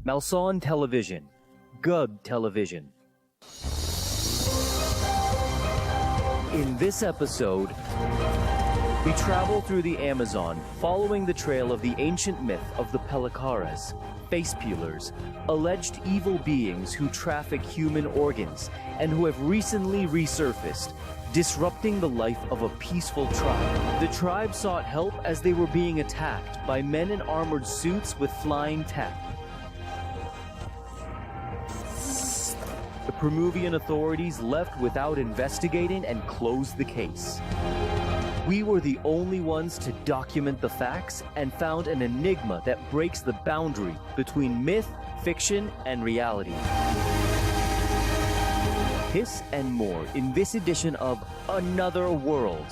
Maussan Television, Gug Television. In this episode, we travel through the Amazon following the trail of the ancient myth of the PELACARAS, face peelers, alleged evil beings who traffic human organs and who have recently resurfaced, disrupting the life of a peaceful tribe. The tribe sought help as they were being attacked by men in armored suits with flying tech. The Peruvian authorities left without investigating and closed the case. We were the only ones to document the facts and found an enigma that breaks the boundary between myth, fiction, and reality. This and more in this edition of Another World.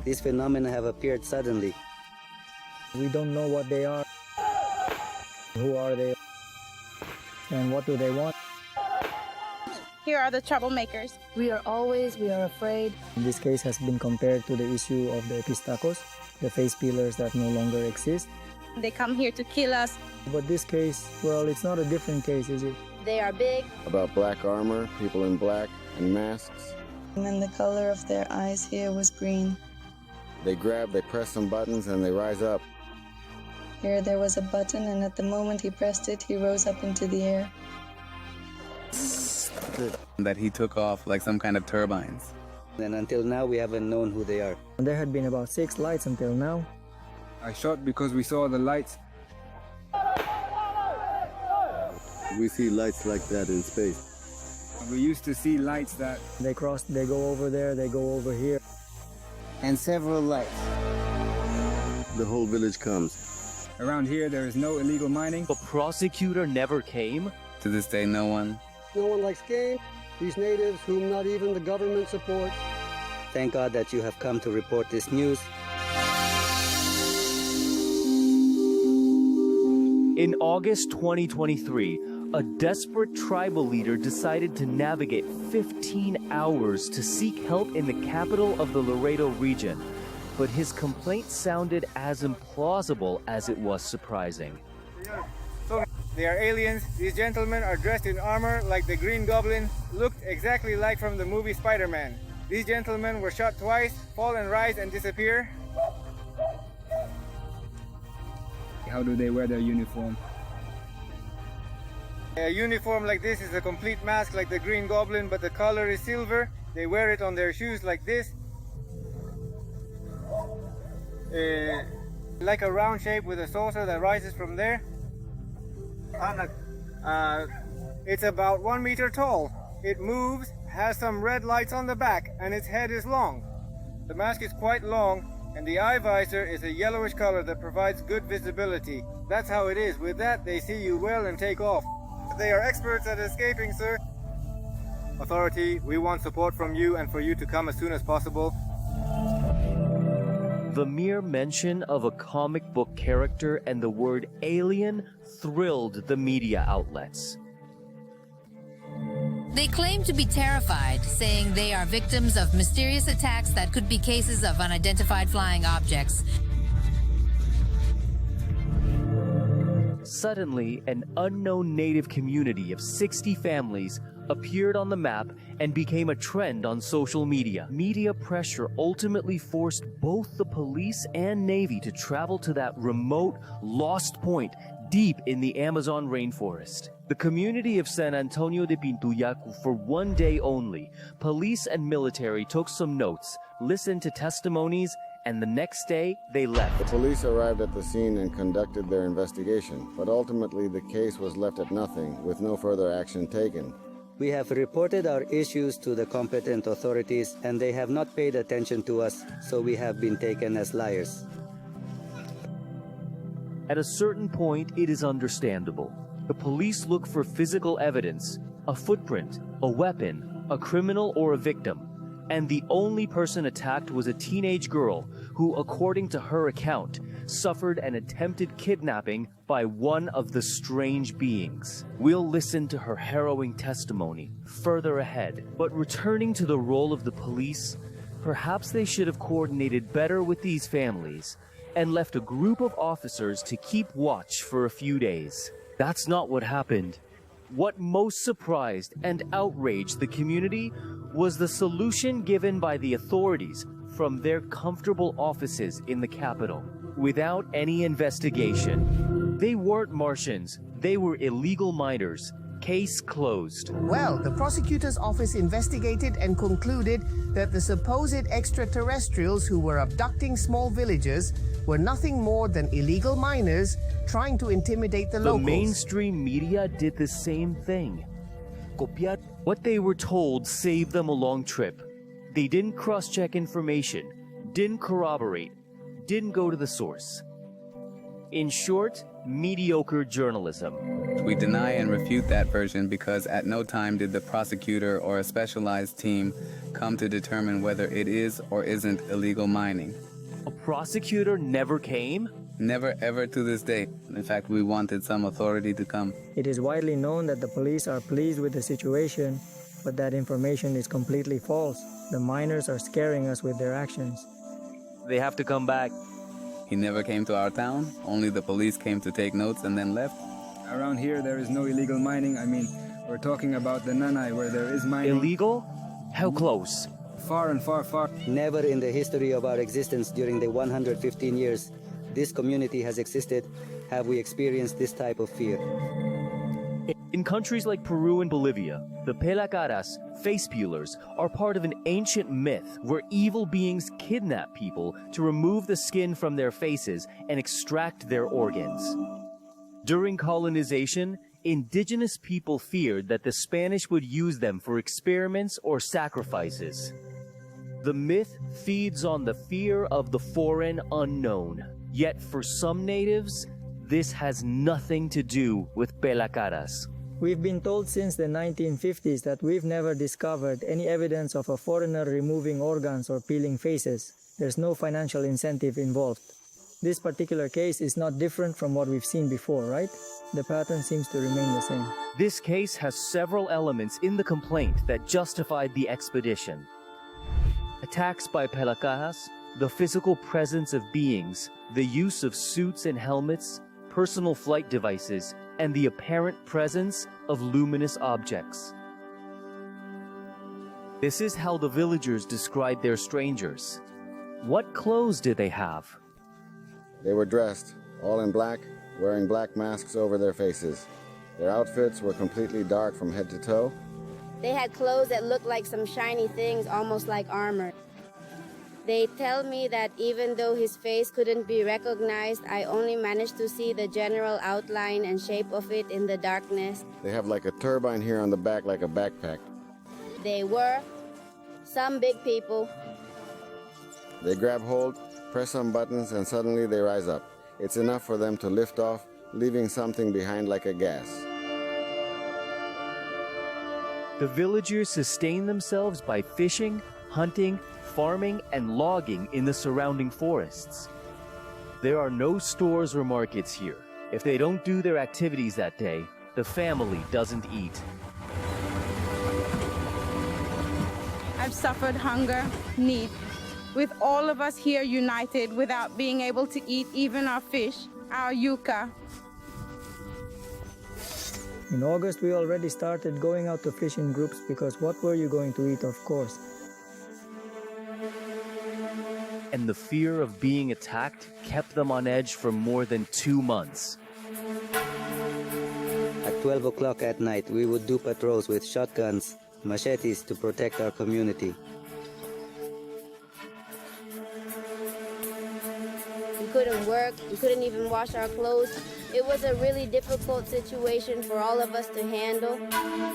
These phenomena have appeared suddenly. We don't know what they are. Who are they? And what do they want? Here are the troublemakers. We are afraid. This case has been compared to the issue of the epistacos, the face peelers that no longer exist. They come here to kill us. But this case, well, it's not a different case, is it? They are big. About black armor, people in black, and masks. And the color of their eyes here was green. They grab, they press some buttons, and they rise up. Here there was a button, and at the moment he pressed it, he rose up into the air. That he took off like some kind of turbines. And until now, we haven't known who they are. There had been about 6 lights until now. I shot because we saw the lights. We see lights like that in space. We used to see lights that... They cross, they go over there, they go over here. And several lights. The whole village comes. Around here, there is no illegal mining. The prosecutor never came. To this day, no one. No one likes game. These natives whom not even the government supports. Thank God that you have come to report this news. In August 2023, a desperate tribal leader decided to navigate 15 hours to seek help in the capital of the Laredo region. But his complaint sounded as implausible as it was surprising. So, they are aliens. These gentlemen are dressed in armor like the Green Goblin, looked exactly like from the movie Spider-Man. These gentlemen were shot twice, fall and rise and disappear. How do they wear their uniform? A uniform like this is a complete mask like the Green Goblin, but the color is silver. They wear it on their shoes like this. Like a round shape with a saucer that rises from there. It's about 1 meter tall. It moves, has some red lights on the back, and its head is long. The mask is quite long, and the eye visor is a yellowish color that provides good visibility. That's how it is. With that, they see you well and take off. They are experts at escaping, sir. Authority, we want support from you and for you to come as soon as possible. The mere mention of a comic book character and the word alien thrilled the media outlets. They claim to be terrified, saying they are victims of mysterious attacks that could be cases of unidentified flying objects. Suddenly, an unknown native community of 60 families appeared on the map and became a trend on social media. Media pressure ultimately forced both the police and Navy to travel to that remote, lost point deep in the Amazon rainforest. The community of San Antonio de Pintuyacu for 1 day only. Police and military took some notes, listened to testimonies, and the next day they left. The police arrived at the scene and conducted their investigation, but ultimately the case was left at nothing, with no further action taken. We have reported our issues to the competent authorities, and they have not paid attention to us, so we have been taken as liars. At a certain point, it is understandable. The police look for physical evidence, a footprint, a weapon, a criminal, or a victim. And the only person attacked was a teenage girl who, according to her account, suffered an attempted kidnapping by one of the strange beings. We'll listen to her harrowing testimony further ahead. But returning to the role of the police, perhaps they should have coordinated better with these families and left a group of officers to keep watch for a few days. That's not what happened. What most surprised and outraged the community was the solution given by the authorities from their comfortable offices in the capital, without any investigation. They weren't Martians, they were illegal miners. Case closed. Well, the prosecutor's office investigated and concluded that the supposed extraterrestrials who were abducting small villagers were nothing more than illegal miners trying to intimidate the locals. The mainstream media did the same thing. What they were told saved them a long trip. They didn't cross-check information, didn't corroborate, didn't go to the source. In short, mediocre journalism. We deny and refute that version because at no time did the prosecutor or a specialized team come to determine whether it is or isn't illegal mining. A prosecutor never came? Never ever to this day. In fact, we wanted some authority to come. It is widely known that the police are pleased with the situation, but that information is completely false. The miners are scaring us with their actions. They have to come back. He never came to our town. Only the police came to take notes and then left. Around here, there is no illegal mining. I mean, we're talking about the Nanay where there is mining. Illegal? How close? Far and far, far. Never in the history of our existence during the 115 years this community has existed have we experienced this type of fear. In countries like Peru and Bolivia, the PELACARAS, face peelers, are part of an ancient myth where evil beings kidnap people to remove the skin from their faces and extract their organs. During colonization, indigenous people feared that the Spanish would use them for experiments or sacrifices. The myth feeds on the fear of the foreign unknown. Yet for some natives, this has nothing to do with PELACARAS. We've been told since the 1950s that we've never discovered any evidence of a foreigner removing organs or peeling faces. There's no financial incentive involved. This particular case is not different from what we've seen before, right? The pattern seems to remain the same. This case has several elements in the complaint that justified the expedition. Attacks by PELACARAS, the physical presence of beings, the use of suits and helmets, personal flight devices, and the apparent presence of luminous objects. This is how the villagers described their strangers. What clothes did they have? They were dressed, all in black, wearing black masks over their faces. Their outfits were completely dark from head to toe. They had clothes that looked like some shiny things, almost like armor. They tell me that even though his face couldn't be recognized, I only managed to see the general outline and shape of it in the darkness. They have like a turbine here on the back, like a backpack. They were some big people. They grab hold, press some buttons, and suddenly they rise up. It's enough for them to lift off, leaving something behind like a gas. The villagers sustain themselves by fishing, hunting, farming, and logging in the surrounding forests. There are no stores or markets here. If they don't do their activities that day, the family doesn't eat. I've suffered hunger, need. With all of us here united without being able to eat even our fish, our yuca. In August, we already started going out to fish in groups because what were you going to eat, of course? And the fear of being attacked kept them on edge for more than 2 months. At 12 o'clock at night, we would do patrols with shotguns, machetes to protect our community. We couldn't work, we couldn't even wash our clothes. It was a really difficult situation for all of us to handle.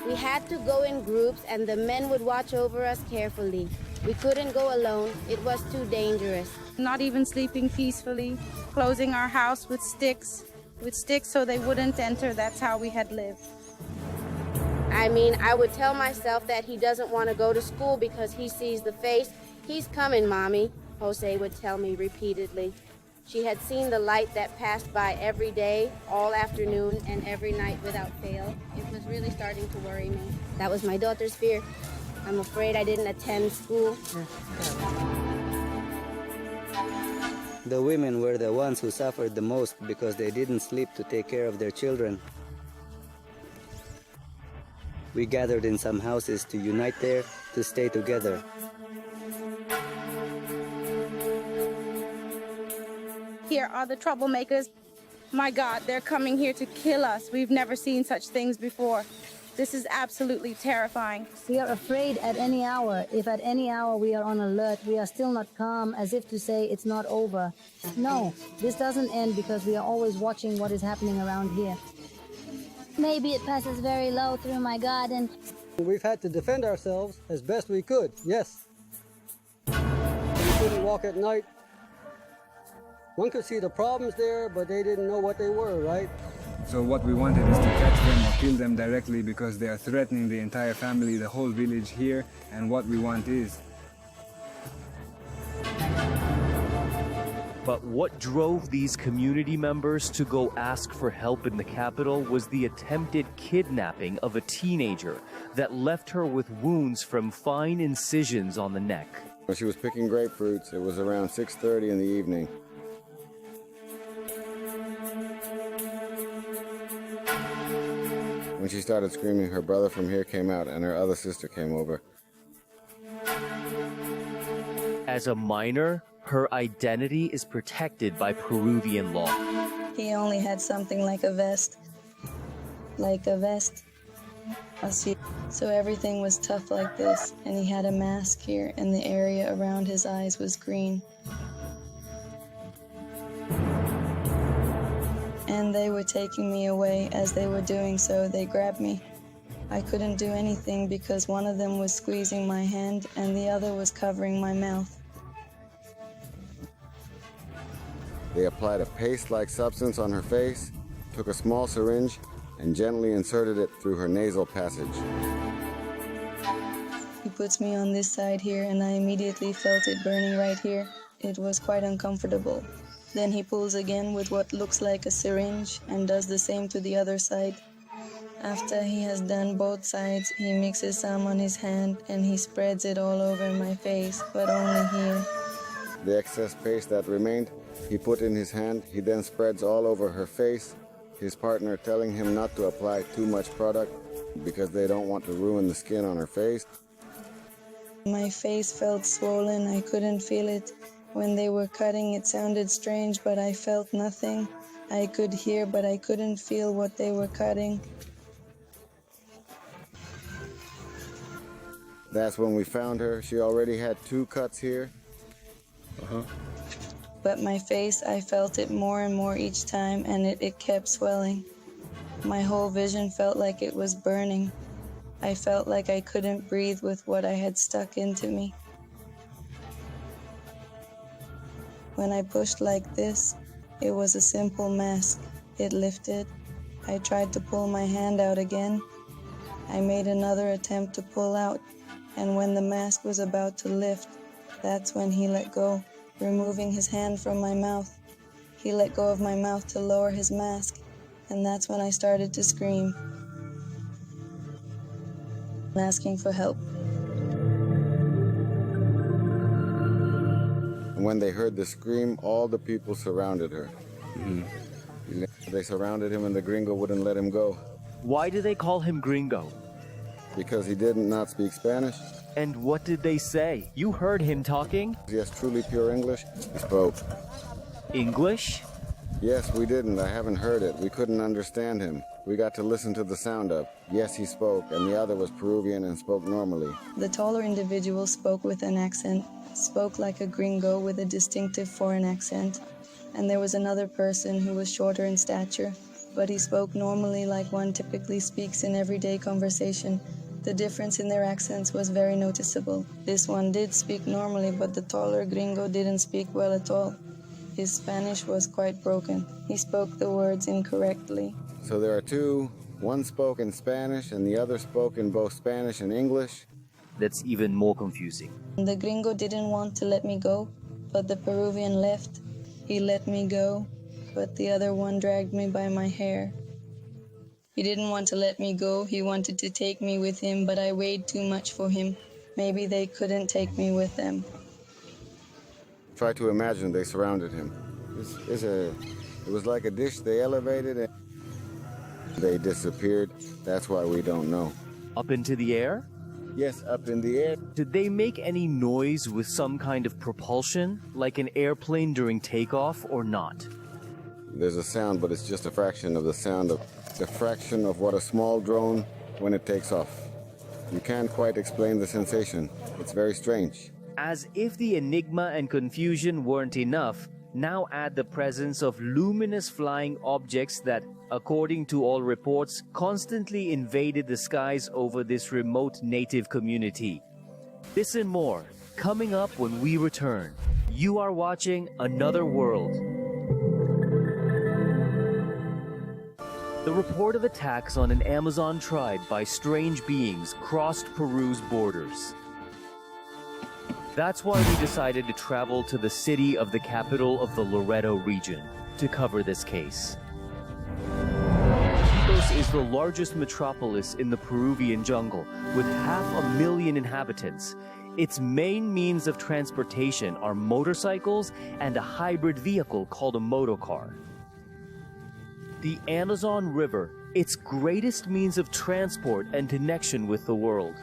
We had to go in groups and the men would watch over us carefully. We couldn't go alone, it was too dangerous. Not even sleeping peacefully, closing our house with sticks so they wouldn't enter. That's how we had lived. I mean, I would tell myself that he doesn't want to go to school because he sees the face. He's coming, Mommy, Jose would tell me repeatedly. She had seen the light that passed by every day, all afternoon, and every night without fail. It was really starting to worry me. That was my daughter's fear. I'm afraid I didn't attend school. The women were the ones who suffered the most because they didn't sleep to take care of their children. We gathered in some houses to unite there, to stay together. Here are the troublemakers. My God, they're coming here to kill us. We've never seen such things before. This is absolutely terrifying. We are afraid at any hour. If at any hour we are on alert, we are still not calm, as if to say it's not over. No, this doesn't end because we are always watching what is happening around here. Maybe it passes very low through my garden. We've had to defend ourselves as best we could, yes. We couldn't walk at night. One could see the problems there, but they didn't know what they were, right? So what we wanted is to catch them or kill them directly because they are threatening the entire family, the whole village here, and what we want is. But what drove these community members to go ask for help in the capital was the attempted kidnapping of a teenager that left her with wounds from fine incisions on the neck. When she was picking grapefruits, it was around 6:30 in the evening. When she started screaming, her brother from here came out and her other sister came over. As a minor, her identity is protected by Peruvian law. He only had something like a vest. So everything was tough like this, and he had a mask here, and the area around his eyes was green. And they were taking me away. As they were doing so, they grabbed me. I couldn't do anything because one of them was squeezing my hand and the other was covering my mouth. They applied a paste-like substance on her face, took a small syringe, and gently inserted it through her nasal passage. He puts me on this side here and I immediately felt it burning right here. It was quite uncomfortable. Then he pulls again with what looks like a syringe and does the same to the other side. After he has done both sides, he mixes some on his hand and he spreads it all over my face, but only here. The excess paste that remained, he put in his hand. He then spreads all over her face, his partner telling him not to apply too much product because they don't want to ruin the skin on her face. My face felt swollen. I couldn't feel it. When they were cutting, it sounded strange, but I felt nothing. I could hear, but I couldn't feel what they were cutting. That's when we found her. She already had 2 cuts here. But my face, I felt it more and more each time, and it kept swelling. My whole vision felt like it was burning. I felt like I couldn't breathe with what I had stuck into me. When I pushed like this, it was a simple mask. It lifted. I tried to pull my hand out again. I made another attempt to pull out, and when the mask was about to lift, that's when he let go, removing his hand from my mouth. He let go of my mouth to lower his mask, and that's when I started to scream, asking for help. And when they heard the scream, all the people surrounded her. They surrounded him and the gringo wouldn't let him go. Why do they call him gringo? Because he did not speak Spanish. And what did they say? You heard him talking? Yes, truly pure English. He spoke. English? Yes, we didn't. I haven't heard it. We couldn't understand him. We got to listen to the sound of. Yes, he spoke, and the other was Peruvian and spoke normally. The taller individual spoke with an accent, spoke like a gringo with a distinctive foreign accent. And there was another person who was shorter in stature, but he spoke normally like one typically speaks in everyday conversation. The difference in their accents was very noticeable. This one did speak normally, but the taller gringo didn't speak well at all. His Spanish was quite broken. He spoke the words incorrectly. So there are 2. One spoke in Spanish and the other spoke in both Spanish and English. That's even more confusing. The gringo didn't want to let me go, but the Peruvian left. He let me go, but the other one dragged me by my hair. He didn't want to let me go. He wanted to take me with him, but I weighed too much for him. Maybe they couldn't take me with them. Try to imagine they surrounded him. It was like a dish they elevated and they disappeared. That's why we don't know. Up into the air? Yes, up in the air. Did they make any noise with some kind of propulsion, like an airplane during takeoff, or not? There's a sound, but it's just a fraction of the sound of the fraction of what a small drone when it takes off. You can't quite explain the sensation. It's very strange. As if the enigma and confusion weren't enough, now add the presence of luminous flying objects that, according to all reports, constantly invaded the skies over this remote native community. This and more, coming up when we return. You are watching Another World. The report of attacks on an Amazon tribe by strange beings crossed Peru's borders. That's why we decided to travel to the city of the capital of the Loreto region to cover this case. Iquitos is the largest metropolis in the Peruvian jungle, with 500,000 inhabitants. Its main means of transportation are motorcycles and a hybrid vehicle called a motocar. The Amazon River, its greatest means of transport and connection with the world.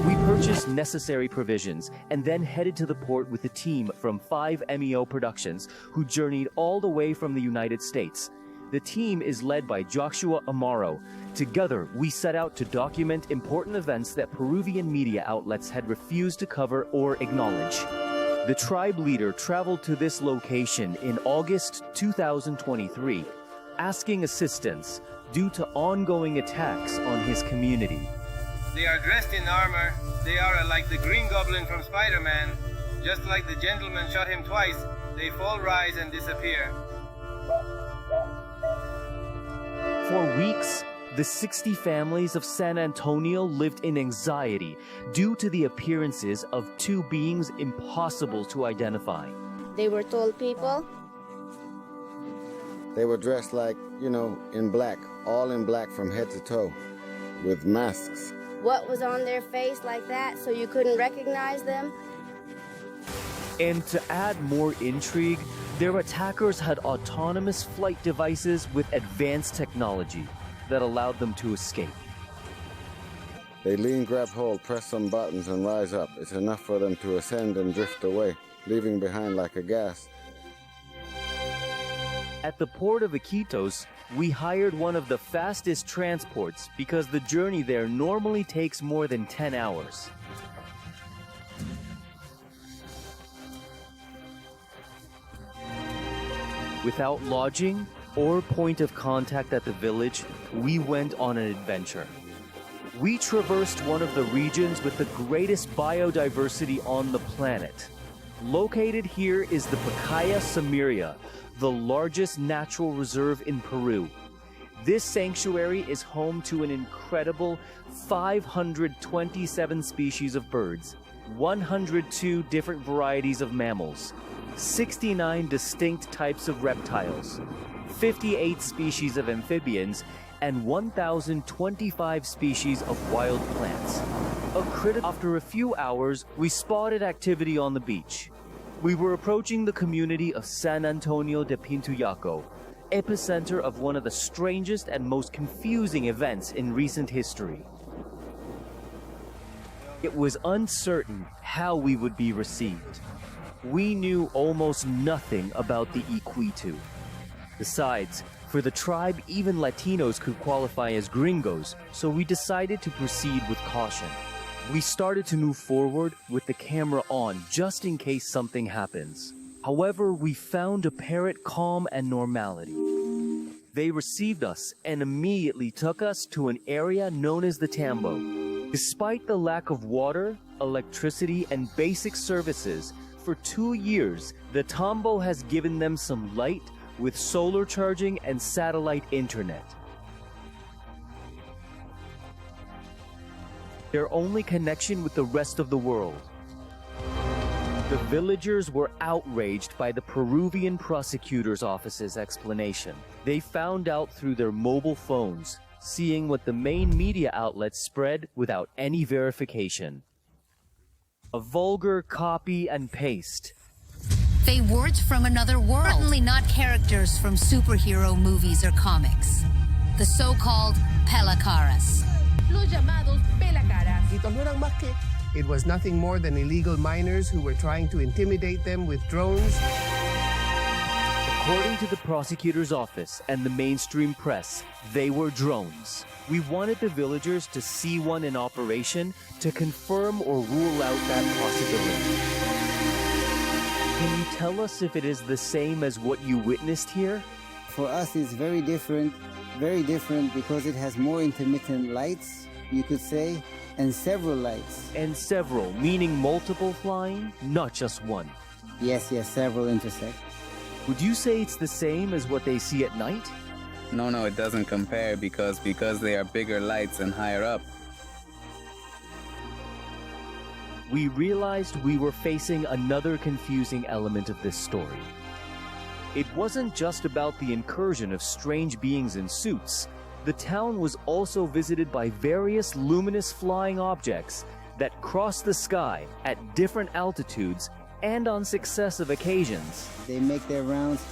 We purchased necessary provisions and then headed to the port with a team from 5 MEO Productions who journeyed all the way from the United States. The team is led by Joshua Amaro. Together, we set out to document important events that Peruvian media outlets had refused to cover or acknowledge. The tribe leader traveled to this location in August 2023, asking assistance due to ongoing attacks on his community. They are dressed in armor. They are like the Green Goblin from Spider-Man. Just like the gentleman shot him twice, they fall, rise, and disappear. For weeks, the 60 families of San Antonio lived in anxiety due to the appearances of 2 beings impossible to identify. They were tall people. They were dressed like, in black, all in black from head to toe, with masks. What was on their face like that so you couldn't recognize them? And to add more intrigue, their attackers had autonomous flight devices with advanced technology that allowed them to escape. They lean, grab hold, press some buttons, and rise up. It's enough for them to ascend and drift away, leaving behind like a gas. At the port of Iquitos, we hired one of the fastest transports because the journey there normally takes more than 10 hours. Without lodging or point of contact at the village, we went on an adventure. We traversed one of the regions with the greatest biodiversity on the planet. Located here is the Pacaya Samiria, the largest natural reserve in Peru. This sanctuary is home to an incredible 527 species of birds, 102 different varieties of mammals, 69 distinct types of reptiles, 58 species of amphibians, and 1,025 species of wild plants. After a few hours, we spotted activity on the beach. We were approaching the community of San Antonio de Pintuyaco, epicenter of one of the strangest and most confusing events in recent history. It was uncertain how we would be received. We knew almost nothing about the Iquitu. Besides, for the tribe, even Latinos could qualify as gringos, so we decided to proceed with caution. We started to move forward with the camera on just in case something happens. However, we found apparent calm and normality. They received us and immediately took us to an area known as the Tambo. Despite the lack of water, electricity, and basic services, for 2 years, the Tambo has given them some light with solar charging and satellite internet. Their only connection with the rest of the world. The villagers were outraged by the Peruvian prosecutor's office's explanation. They found out through their mobile phones, seeing what the main media outlets spread without any verification. A vulgar copy and paste. They weren't from another world. Certainly not characters from superhero movies or comics. The so-called PELACARAS. Los llamados PELACARAS. It was nothing more than illegal miners who were trying to intimidate them with drones. According to the prosecutor's office and the mainstream press, they were drones. We wanted the villagers to see one in operation to confirm or rule out that possibility. Can you tell us if it is the same as what you witnessed here? For us, it's very different because it has more intermittent lights, you could say, and several lights. And several, meaning multiple flying, not just one. Yes, several intersect. Would you say it's the same as what they see at night? No, it doesn't compare because they are bigger lights and higher up. We realized we were facing another confusing element of this story. It wasn't just about the incursion of strange beings in suits. The town was also visited by various luminous flying objects that crossed the sky at different altitudes and on successive occasions. They make their rounds.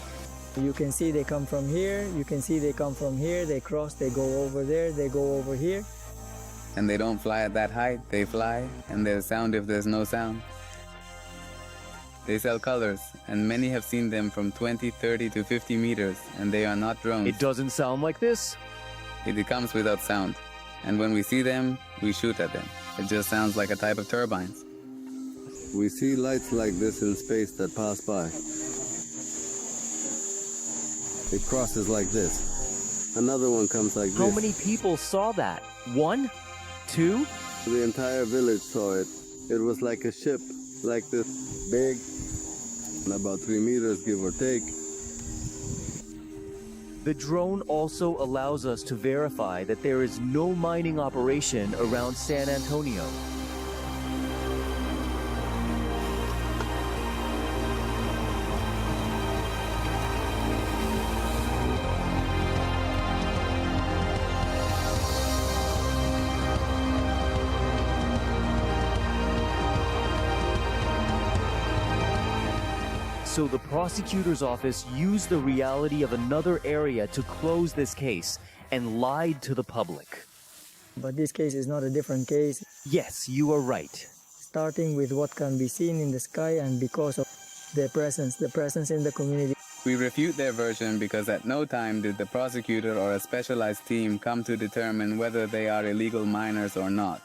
You can see they come from here, you can see they come from here, they cross, they go over there, they go over here. And they don't fly at that height, they fly, and there's sound if there's no sound. They sell colors, and many have seen them from 20, 30 to 50 meters, and they are not drones. It doesn't sound like this? It comes without sound, and when we see them, we shoot at them. It just sounds like a type of turbines. We see lights like this in space that pass by. It crosses like this. Another one comes like this. How many people saw that? 1? 2? The entire village saw it. It was like a ship, like this, big, about 3 meters, give or take. The drone also allows us to verify that there is no mining operation around San Antonio. So the prosecutor's office used the reality of another area to close this case and lied to the public. But this case is not a different case. Yes, you are right. Starting with what can be seen in the sky and because of their presence, the presence in the community. We refute their version because at no time did the prosecutor or a specialized team come to determine whether they are illegal miners or not.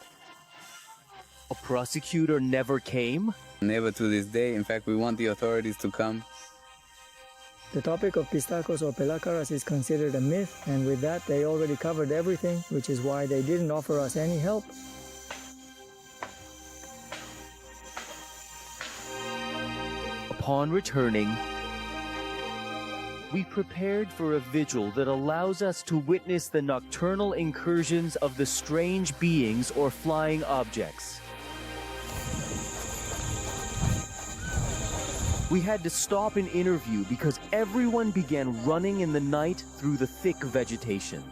A prosecutor never came? Never to this day. In fact, we want the authorities to come. The topic of pistacos or PELACARAS is considered a myth, and with that they already covered everything, which is why they didn't offer us any help. Upon returning, we prepared for a vigil that allows us to witness the nocturnal incursions of the strange beings or flying objects. We had to stop an interview because everyone began running in the night through the thick vegetation.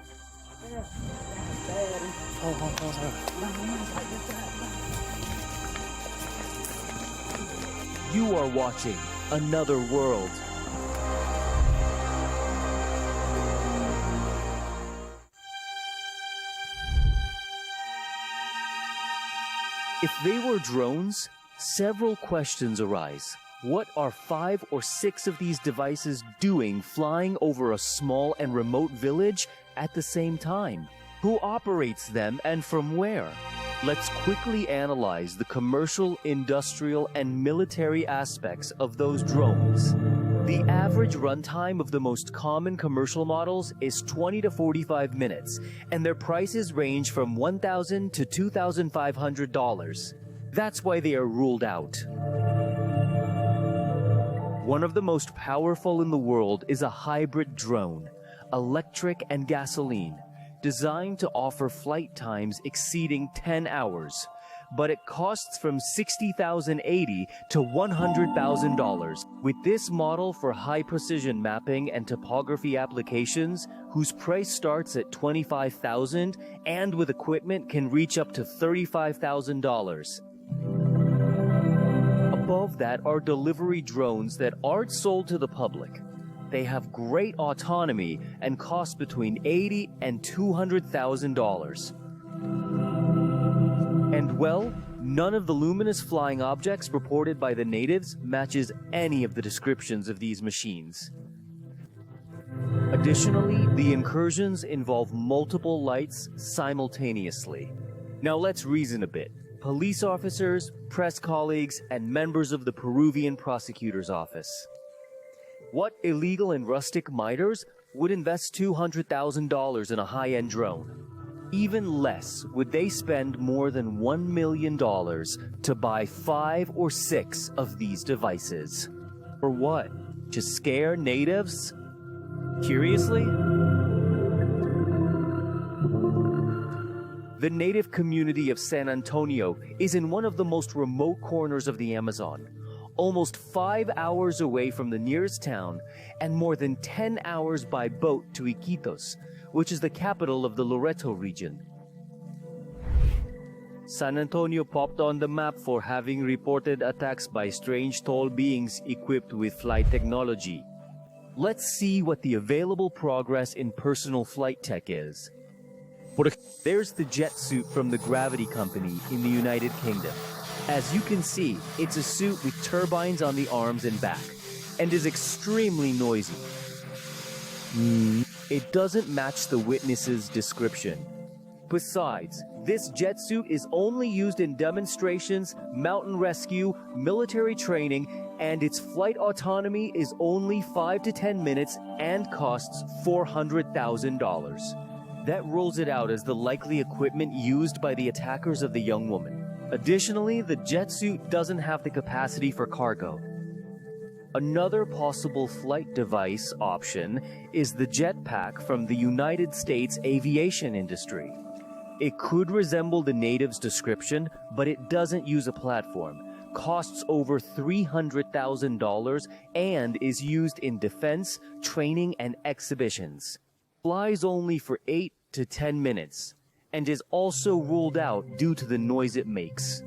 You are watching Another World. If they were drones, several questions arise. What are 5 or 6 of these devices doing flying over a small and remote village at the same time? Who operates them and from where? Let's quickly analyze the commercial, industrial, and military aspects of those drones. The average runtime of the most common commercial models is 20 to 45 minutes, and their prices range from $1,000 to $2,500. That's why they are ruled out. One of the most powerful in the world is a hybrid drone, electric and gasoline, designed to offer flight times exceeding 10 hours. but it costs from $60,080 to $100,000. With this model for high-precision mapping and topography applications, whose price starts at $25,000 and with equipment can reach up to $35,000. Above that are delivery drones that aren't sold to the public. They have great autonomy and cost between $80,000 and $200,000. And well, none of the luminous flying objects reported by the natives matches any of the descriptions of these machines. Additionally, the incursions involve multiple lights simultaneously. Now let's reason a bit. Police officers, press colleagues, and members of the Peruvian prosecutor's office. What illegal and rustic miners would invest $200,000 in a high-end drone? Even less would they spend more than $1 million to buy 5 or 6 of these devices. For what? To scare natives? Curiously? The native community of San Antonio is in one of the most remote corners of the Amazon, almost 5 hours away from the nearest town and more than 10 hours by boat to Iquitos, which is the capital of the Loreto region. San Antonio popped on the map for having reported attacks by strange tall beings equipped with flight technology. Let's see what the available progress in personal flight tech is. There's the jet suit from the Gravity Company in the United Kingdom. As you can see, it's a suit with turbines on the arms and back, and is extremely noisy. It doesn't match the witness's description. Besides, this jet suit is only used in demonstrations, mountain rescue, military training, and its flight autonomy is only 5 to 10 minutes and costs $400,000. That rules it out as the likely equipment used by the attackers of the young woman. Additionally, the jet suit doesn't have the capacity for cargo. Another possible flight device option is the jetpack from the United States aviation industry. It could resemble the native's description, but it doesn't use a platform, costs over $300,000, and is used in defense, training, and exhibitions. Flies only for 8 to 10 minutes, and is also ruled out due to the noise it makes.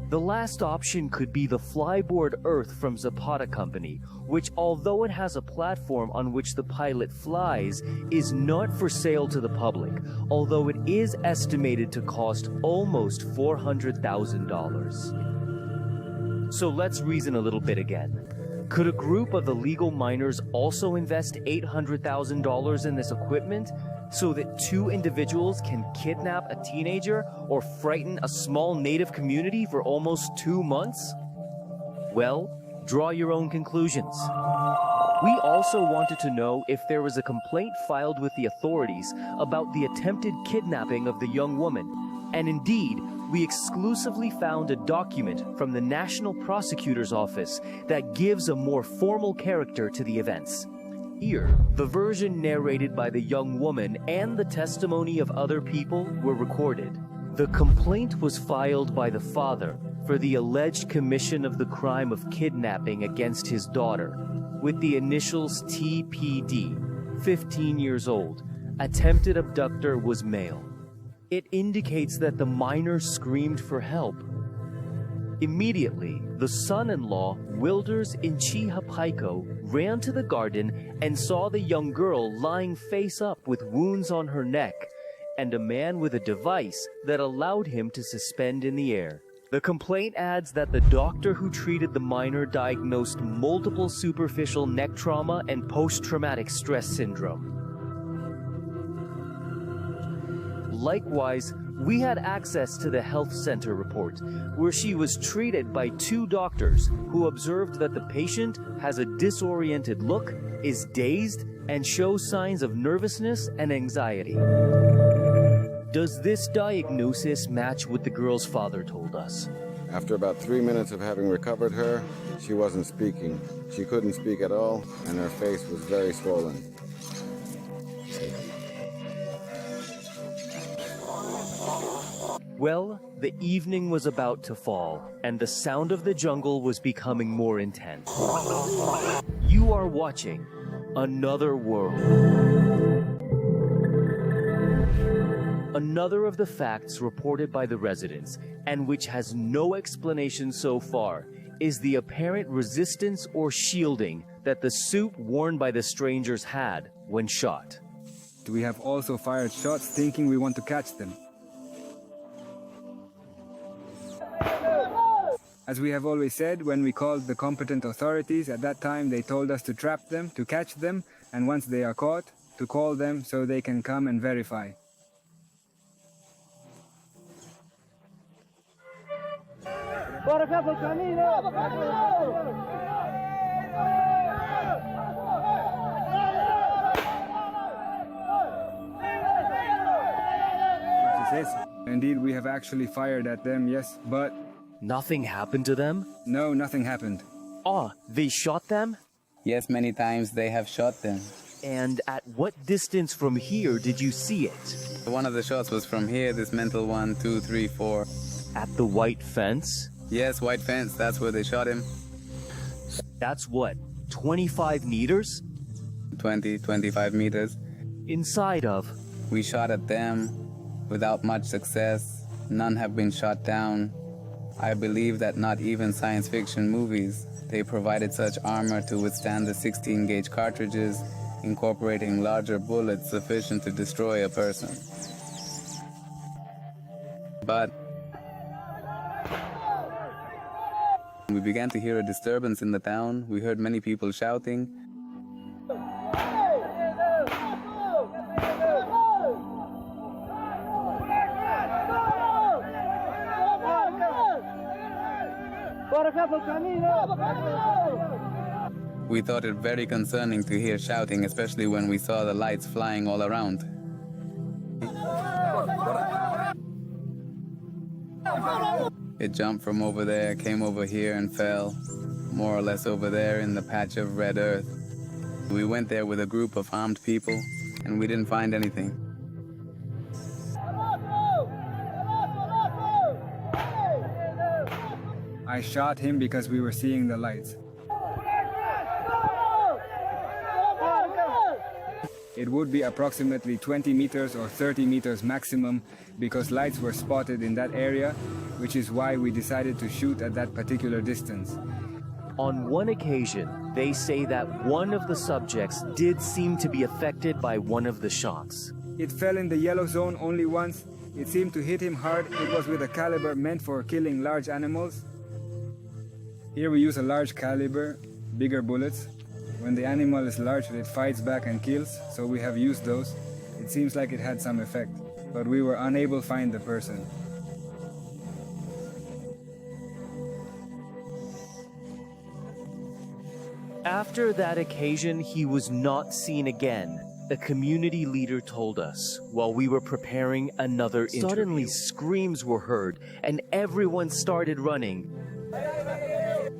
The last option could be the Flyboard Earth from Zapata Company, which, although it has a platform on which the pilot flies, is not for sale to the public, although it is estimated to cost almost $400,000. So let's reason a little bit again. Could a group of illegal miners also invest $800,000 in this equipment so that 2 individuals can kidnap a teenager or frighten a small native community for almost 2 months? Well, draw your own conclusions. We also wanted to know if there was a complaint filed with the authorities about the attempted kidnapping of the young woman, and indeed, we exclusively found a document from the National Prosecutor's Office that gives a more formal character to the events. Here, the version narrated by the young woman and the testimony of other people were recorded. The complaint was filed by the father for the alleged commission of the crime of kidnapping against his daughter, with the initials TPD, 15 years old. Attempted abductor was male. It indicates that the minor screamed for help. Immediately, the son-in-law, Wilders Inchihapaiko, ran to the garden and saw the young girl lying face up with wounds on her neck, and a man with a device that allowed him to suspend in the air. The complaint adds that the doctor who treated the minor diagnosed multiple superficial neck trauma and post-traumatic stress syndrome. Likewise, we had access to the health center report, where she was treated by 2 doctors who observed that the patient has a disoriented look, is dazed, and shows signs of nervousness and anxiety. Does this diagnosis match what the girl's father told us? After about 3 minutes of having recovered her, she wasn't speaking. She couldn't speak at all, and her face was very swollen. Well, the evening was about to fall, and the sound of the jungle was becoming more intense. You are watching Another World. Another of the facts reported by the residents, and which has no explanation so far, is the apparent resistance or shielding that the suit worn by the strangers had when shot. We have also fired shots thinking we want to catch them. As we have always said, when we called the competent authorities, at that time they told us to trap them, to catch them, and once they are caught, to call them so they can come and verify. Indeed, we have actually fired at them, yes, but... Nothing happened to them? No, nothing happened. Ah, they shot them? Yes, many times they have shot them. And at what distance from here did you see it? One of the shots was from here, this mental 1, 2, 3, 4. At the white fence? Yes, white fence, that's where they shot him. That's what, 25 meters? 20, 25 meters. Inside of? We shot at them without much success. None have been shot down. I believe that not even science fiction movies, they provided such armor to withstand the 16-gauge cartridges, incorporating larger bullets sufficient to destroy a person. But we began to hear a disturbance in the town. We heard many people shouting. We thought it very concerning to hear shouting, especially when we saw the lights flying all around. It jumped from over there, came over here and fell, more or less over there in the patch of red earth. We went there with a group of armed people, and we didn't find anything. I shot him because we were seeing the lights. It would be approximately 20 meters or 30 meters maximum because lights were spotted in that area, which is why we decided to shoot at that particular distance. On one occasion, they say that one of the subjects did seem to be affected by one of the shots. It fell in the yellow zone only once. It seemed to hit him hard. It was with a caliber meant for killing large animals. Here we use a large caliber, bigger bullets. When the animal is large, it fights back and kills, so we have used those. It seems like it had some effect, but we were unable to find the person. After that occasion, he was not seen again, a community leader told us, while we were preparing another interview. Suddenly, screams were heard, and everyone started running.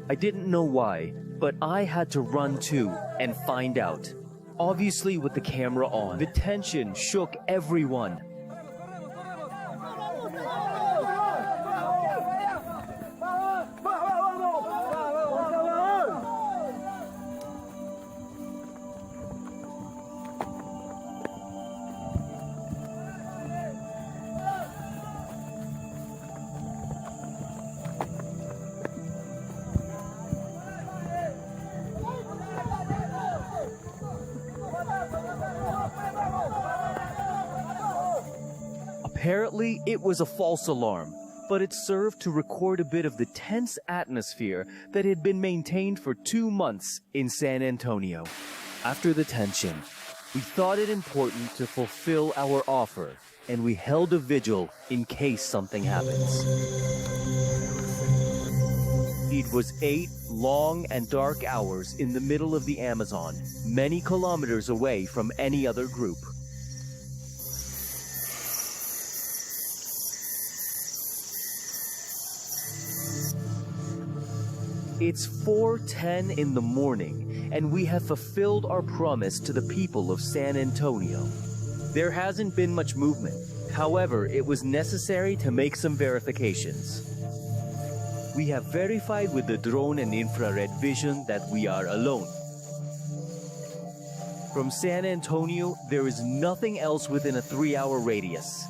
I didn't know why, but I had to run too and find out. Obviously with the camera on, the tension shook everyone. Apparently, it was a false alarm, but it served to record a bit of the tense atmosphere that had been maintained for 2 months in San Antonio. After the tension, we thought it important to fulfill our offer, and we held a vigil in case something happens. It was 8 long and dark hours in the middle of the Amazon, many kilometers away from any other group. It's 4:10 in the morning, and we have fulfilled our promise to the people of San Antonio. There hasn't been much movement. However, it was necessary to make some verifications. We have verified with the drone and infrared vision that we are alone. From San Antonio, there is nothing else within a 3-hour radius.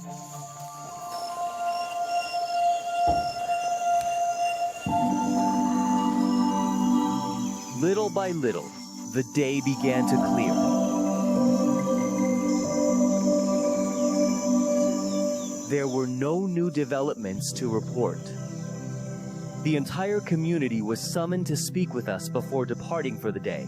Little by little, the day began to clear. There were no new developments to report. The entire community was summoned to speak with us before departing for the day.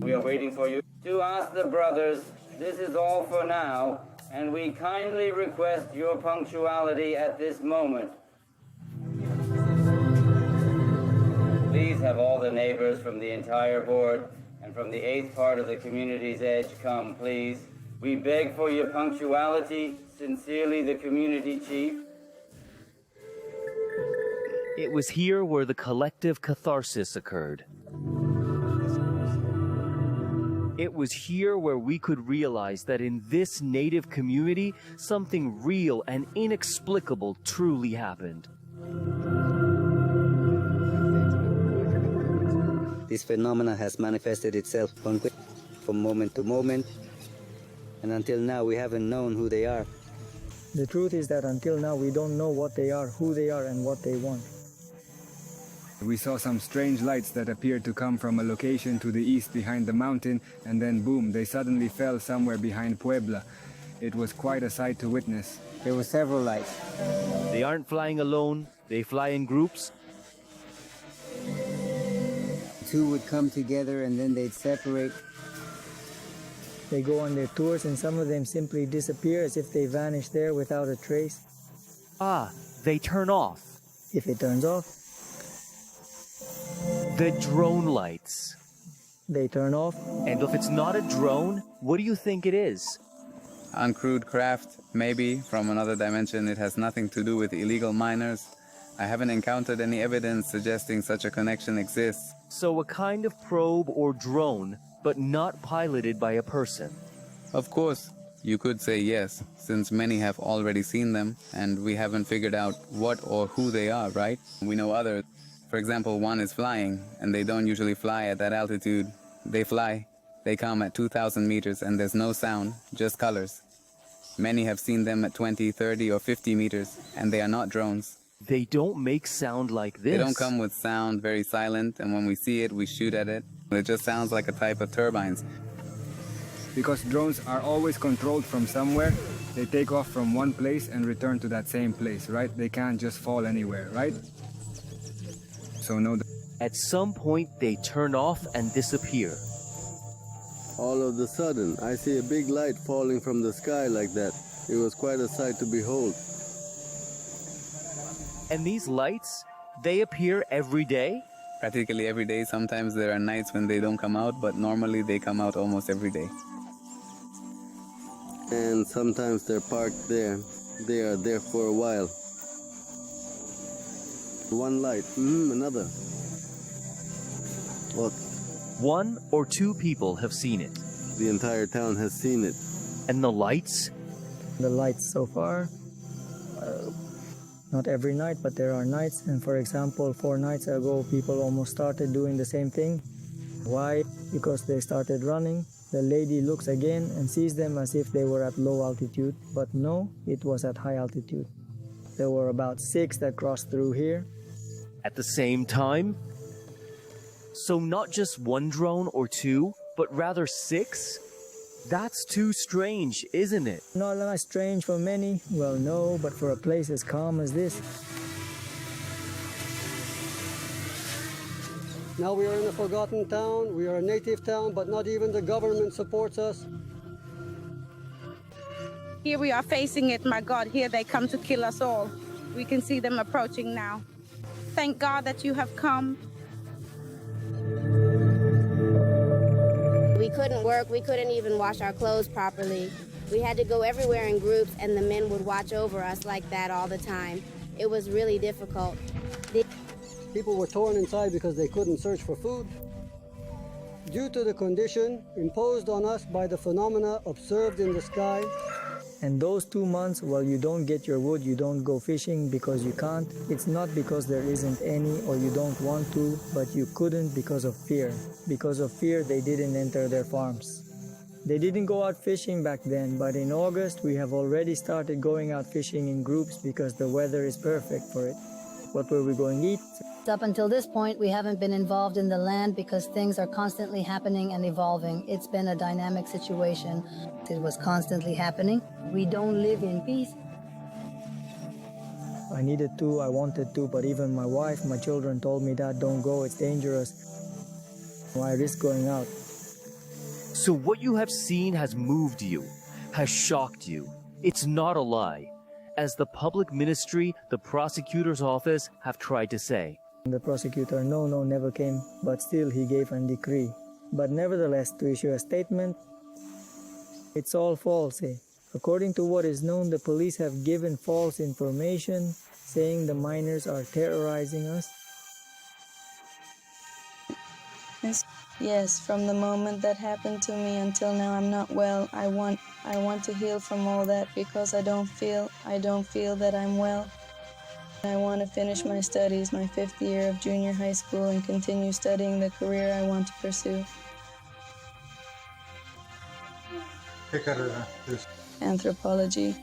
We are waiting for you to ask the brothers. This is all for now, and we kindly request your punctuality at this moment. Please have all the neighbors from the entire board and from the 8th part of the community's edge come, please. We beg for your punctuality. Sincerely, the community chief. It was here where the collective catharsis occurred. It was here where we could realize that in this native community, something real and inexplicable truly happened. This phenomena has manifested itself from moment to moment, and until now we haven't known who they are. The truth is that until now we don't know what they are, who they are, and what they want. We saw some strange lights that appeared to come from a location to the east behind the mountain, and then boom, they suddenly fell somewhere behind Puebla. It was quite a sight to witness. There were several lights. They aren't flying alone, they fly in groups. Two would come together and then they'd separate. They go on their tours and some of them simply disappear as if they vanish there without a trace. Ah, they turn off. If it turns off, the drone lights. They turn off. And if it's not a drone, what do you think it is? Uncrewed craft, maybe from another dimension. It has nothing to do with illegal miners. I haven't encountered any evidence suggesting such a connection exists. So a kind of probe or drone, but not piloted by a person. Of course, you could say yes, since many have already seen them, and we haven't figured out what or who they are, right? We know others. For example, one is flying, and they don't usually fly at that altitude. They fly, they come at 2,000 meters, and there's no sound, just colors. Many have seen them at 20, 30, or 50 meters, and they are not drones. They don't make sound like this. They don't come with sound, very silent, and when we see it, we shoot at it. It just sounds like a type of turbines. Because drones are always controlled from somewhere, they take off from one place and return to that same place, right? They can't just fall anywhere, right? So no. At some point, they turn off and disappear. All of a sudden, I see a big light falling from the sky like that. It was quite a sight to behold. And these lights, they appear every day? Practically every day. Sometimes there are nights when they don't come out, but normally they come out almost every day. And sometimes they're parked there. They are there for a while. One light, another. Look. One or two people have seen it. The entire town has seen it. And the lights? The lights so far, not every night, but there are nights. And for example, 4 nights ago, people almost started doing the same thing. Why? Because they started running. The lady looks again and sees them as if they were at low altitude. But no, it was at high altitude. There were about 6 that crossed through here. At the same time? So not just 1 drone or 2, but rather 6? That's too strange, isn't it? Not that strange for many. Well, no, but for a place as calm as this. Now we are in a forgotten town. We are a native town, but not even the government supports us. Here we are facing it, my God. Here they come to kill us all. We can see them approaching now. Thank God that you have come. We couldn't work, we couldn't even wash our clothes properly. We had to go everywhere in groups, and the men would watch over us like that all the time. It was really difficult. People were torn inside because they couldn't search for food. due to the condition imposed on us by the phenomena observed in the sky. And those 2 months, while you don't get your wood, you don't go fishing because you can't. It's not because there isn't any or you don't want to, but you couldn't because of fear. Because of fear, they didn't enter their farms. They didn't go out fishing back then, but in August, we have already started going out fishing in groups because the weather is perfect for it. What were we going to eat? Up until this point, we haven't been involved in the land because things are constantly happening and evolving. It's been a dynamic situation. It was constantly happening. We don't live in peace. I needed to, I wanted to, but even my wife, my children told me that don't go, it's dangerous. Why risk going out? So what you have seen has moved you, has shocked you. It's not a lie, as the public ministry, the prosecutor's office have tried to say. The prosecutor, no, never came, but still he gave a decree. But nevertheless, to issue a statement, it's all false. According to what is known, the police have given false information, saying the miners are terrorizing us. Yes, from the moment that happened to me until now, I'm not well. I want to heal from all that because I don't feel that I'm well. I want to finish my studies, my 5th year of junior high school, and continue studying the career I want to pursue. Anthropology.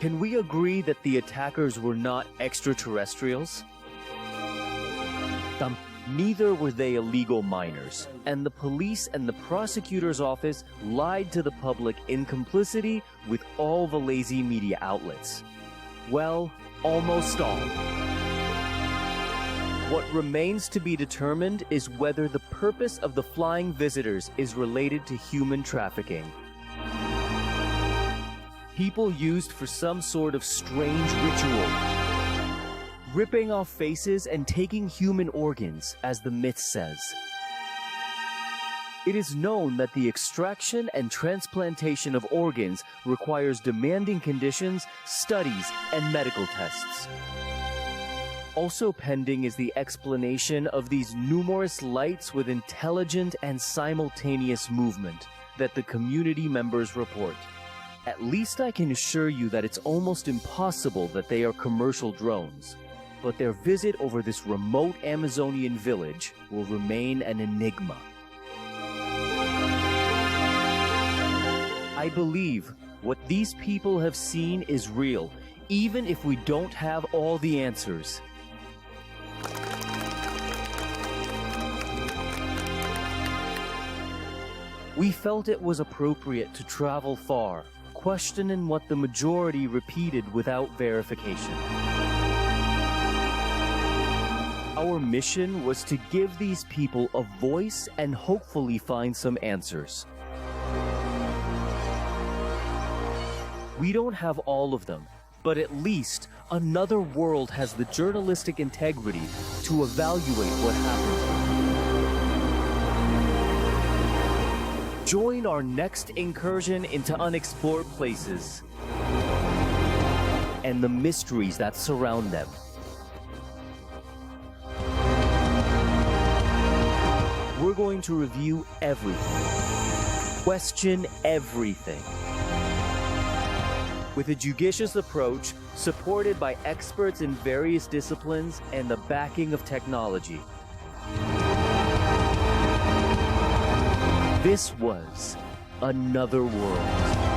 Can we agree that the attackers were not extraterrestrials? Neither were they illegal miners, and the police and the prosecutor's office lied to the public in complicity with all the lazy media outlets. Well, almost all. What remains to be determined is whether the purpose of the flying visitors is related to human trafficking. People used for some sort of strange ritual. Ripping off faces and taking human organs, as the myth says. It is known that the extraction and transplantation of organs requires demanding conditions, studies, and medical tests. Also pending is the explanation of these numerous lights with intelligent and simultaneous movement that the community members report. At least I can assure you that it's almost impossible that they are commercial drones. But their visit over this remote Amazonian village will remain an enigma. I believe what these people have seen is real, even if we don't have all the answers. We felt it was appropriate to travel far, questioning what the majority repeated without verification. Our mission was to give these people a voice and hopefully find some answers. We don't have all of them, but at least another world has the journalistic integrity to evaluate what happened. Join our next incursion into unexplored places and the mysteries that surround them. We're going to review everything, question everything, with a judicious approach supported by experts in various disciplines and the backing of technology. This was another world.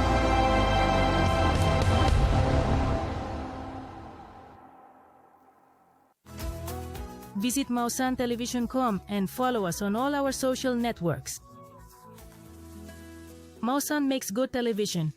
Visit MaussanTV.com and follow us on all our social networks. Maussan makes good television.